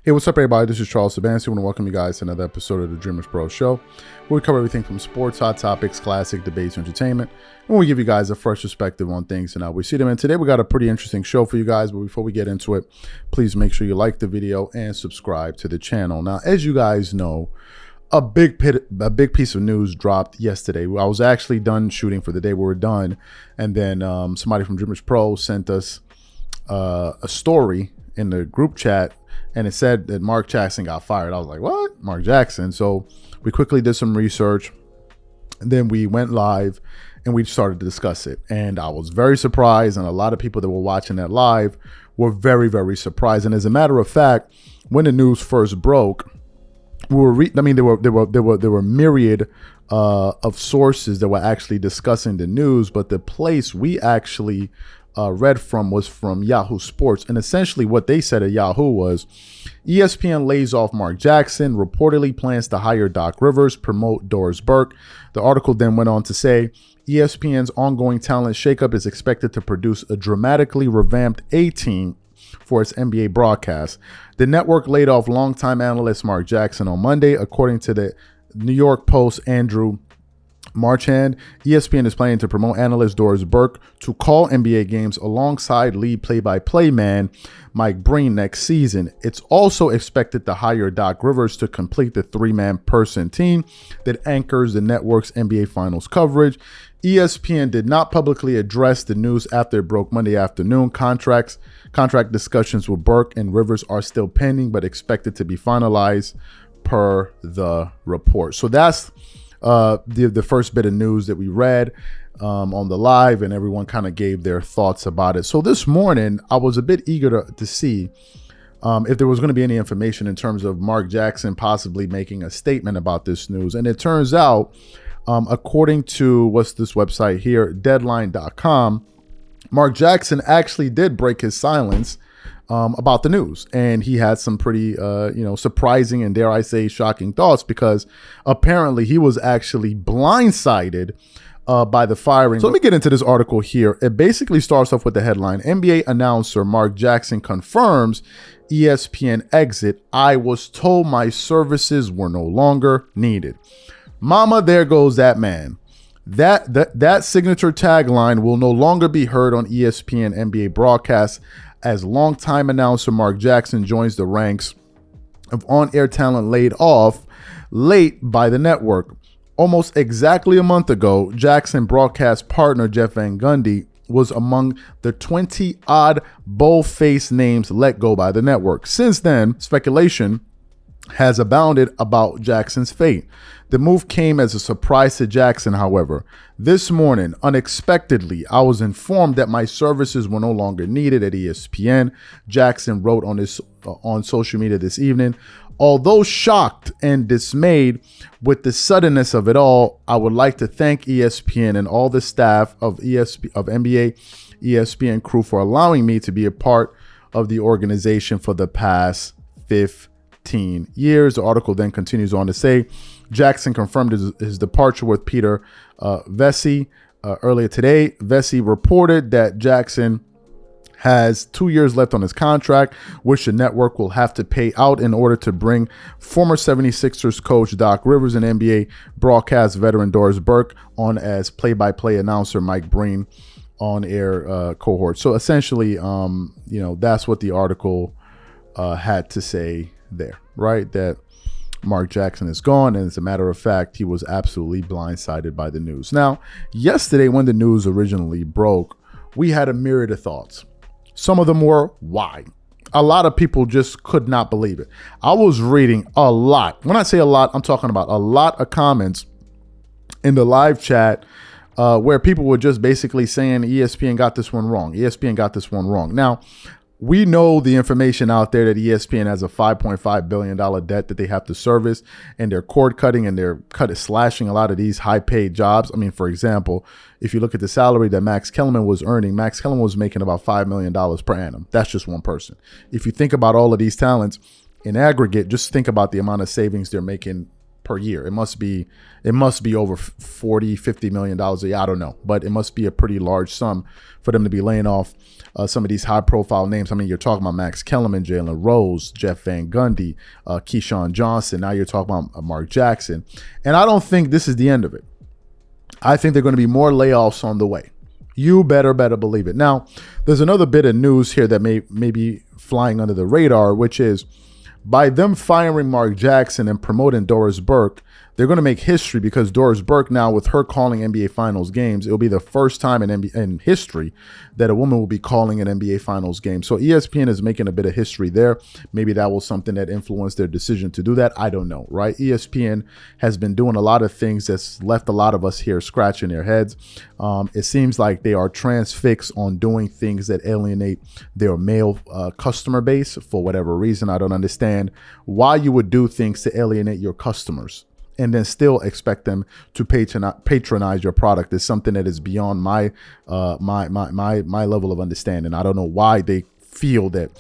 Hey, what's up, everybody? This is Charles Sabansi. I want to welcome you guys to another episode of the Dreamerspro Show, where we cover everything from sports, hot topics, classic debates, entertainment, and we give you guys a fresh perspective on things and how we see them. And today we got a pretty interesting show for you guys, but before we get into it, please make sure you like the video and subscribe to the channel. Now, as you guys know, a big piece of news dropped yesterday. I was actually done shooting for the day. We were done, and then somebody from Dreamerspro sent us a story in the group chat, and it said that Mark Jackson got fired. I was like, what? Mark Jackson? So we quickly did some research, and then we went live and we started to discuss it. And I was very surprised, and a lot of people that were watching that live were very, very surprised. And as a matter of fact, when the news first broke, we were there were myriad of sources that were actually discussing the news, but the place we actually read from was from Yahoo Sports. And essentially what they said at Yahoo was ESPN lays off Mark Jackson, reportedly plans to hire Doc Rivers, promote Doris Burke. The article then went on to say ESPN's ongoing talent shakeup is expected to produce a dramatically revamped A-team for its NBA broadcast. The network laid off longtime analyst Mark Jackson on Monday, according to the New York Post Andrew Marchand. ESPN is planning to promote analyst Doris Burke to call NBA games alongside lead play-by-play man Mike Breen next season. It's also expected to hire Doc Rivers to complete the three-man person team that anchors the network's NBA Finals coverage. ESPN did not publicly address the news after it broke Monday afternoon. Contract discussions with Burke and Rivers are still pending, but expected to be finalized per the report. So that's the first bit of news that we read on the live, and everyone kind of gave their thoughts about it. So this morning, I was a bit eager to see if there was going to be any information in terms of Mark Jackson possibly making a statement about this news. And it turns out, according to what's this website here, deadline.com, Mark Jackson actually did break his silence about the news, and he had some pretty surprising and, dare I say, shocking thoughts, because apparently he was actually blindsided by the firing. So let me get into this article here. It basically starts off with the headline: NBA announcer Mark Jackson confirms ESPN exit. I was told my services were no longer needed. Mama, there goes that man. That signature tagline will no longer be heard on ESPN NBA broadcasts as longtime announcer Mark Jackson joins the ranks of on-air talent laid off late by the network. Almost exactly a month ago, Jackson broadcast partner Jeff Van Gundy was among the 20-odd bold-faced names let go by the network. Since then, speculation has abounded about Jackson's fate. The move came as a surprise to Jackson, however. This morning, unexpectedly, I was informed that my services were no longer needed at ESPN, Jackson wrote on social media this evening. Although shocked and dismayed with the suddenness of it all, I would like to thank ESPN and all the staff of NBA ESPN crew for allowing me to be a part of the organization for the past 15 years. The article then continues on to say Jackson confirmed his departure with Peter Vesey earlier today. Vesey reported that Jackson has 2 years left on his contract, which the network will have to pay out in order to bring former 76ers coach Doc Rivers and NBA broadcast veteran Doris Burke on as play-by-play announcer Mike Breen on air cohort. So essentially, that's what the article had to say there, right? That Mark Jackson is gone, and as a matter of fact, he was absolutely blindsided by the news. Now, yesterday when the news originally broke, we had a myriad of thoughts. Some of them were, why? A lot of people just could not believe it. I was reading a lot. When I say a lot, I'm talking about a lot of comments in the live chat where people were just basically saying ESPN got this one wrong. ESPN got this one wrong. Now, we know the information out there that ESPN has a $5.5 billion debt that they have to service, and they're cord cutting and they're slashing a lot of these high paid jobs. I mean, for example, if you look at the salary that Max Kellerman was earning, Max Kellerman was making about $5 million per annum. That's just one person. If you think about all of these talents in aggregate, just think about the amount of savings they're making per year. It must be over 40, $50 million a year. I don't know, but it must be a pretty large sum for them to be laying off some of these high profile names. I mean, you're talking about Max Kellerman, Jalen Rose, Jeff Van Gundy, Keyshawn Johnson. Now you're talking about Mark Jackson. And I don't think this is the end of it. I think there are going to be more layoffs on the way. You better believe it. Now, there's another bit of news here that may be flying under the radar, which is by them firing Mark Jackson and promoting Doris Burke, they're going to make history, because Doris Burke now, with her calling NBA Finals games, it'll be the first time in history that a woman will be calling an NBA Finals game. So ESPN is making a bit of history there. Maybe that was something that influenced their decision to do that. I don't know, right? ESPN has been doing a lot of things that's left a lot of us here scratching their heads. It seems like they are transfixed on doing things that alienate their male customer base for whatever reason. I don't understand why you would do things to alienate your customers and then still expect them to patronize your product. Is something that is beyond my level of understanding. I don't know why they feel that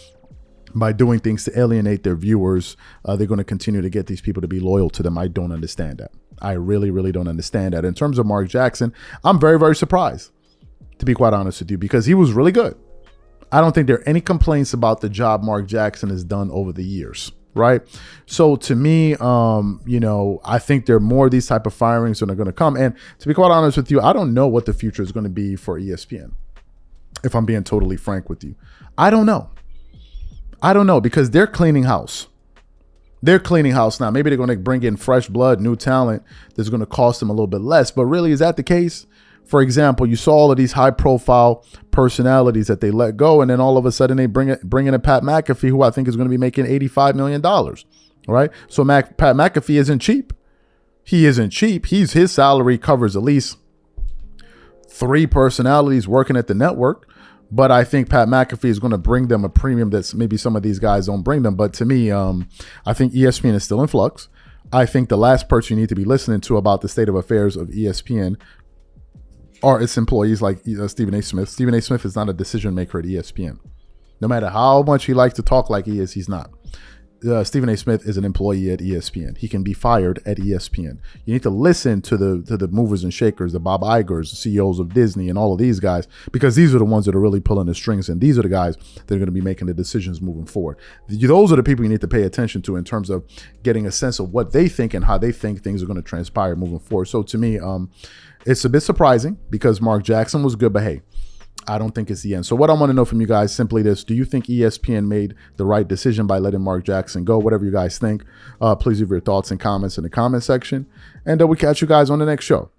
by doing things to alienate their viewers, they're going to continue to get these people to be loyal to them. I don't understand that. I really don't understand that. In terms of Mark Jackson, I'm very surprised, to be quite honest with you, because he was really good. I don't think there are any complaints about the job Mark Jackson has done over the years. Right. So to me, I think there are more of these type of firings that are going to come. And to be quite honest with you, I don't know what the future is going to be for ESPN. If I'm being totally frank with you, I don't know, because they're cleaning house. They're cleaning house now. Maybe they're going to bring in fresh blood, new talent that's going to cost them a little bit less. But really, is that the case? For example, you saw all of these high-profile personalities that they let go, and then all of a sudden they bring in a Pat McAfee, who I think is going to be making $85 million, right? So Pat McAfee isn't cheap. He isn't cheap. His salary covers at least 3 personalities working at the network. But I think Pat McAfee is going to bring them a premium that's maybe some of these guys don't bring them. But to me, I think ESPN is still in flux. I think the last person you need to be listening to about the state of affairs of ESPN are its employees, like Stephen A. Smith. Stephen A. Smith is not a decision maker at ESPN. No matter how much he likes to talk like he is, he's not. Stephen A. Smith is an employee at ESPN. He can be fired at ESPN. You need to listen to the movers and shakers, the Bob Igers, the CEOs of Disney, and all of these guys, because these are the ones that are really pulling the strings, and these are the guys that are going to be making the decisions moving forward. Those are the people you need to pay attention to in terms of getting a sense of what they think and how they think things are going to transpire moving forward. So to me, it's a bit surprising, because Mark Jackson was good, but hey, I don't think it's the end. So what I want to know from you guys, simply this: do you think ESPN made the right decision by letting Mark Jackson go? Whatever you guys think, please leave your thoughts and comments in the comment section, and we'll catch you guys on the next show.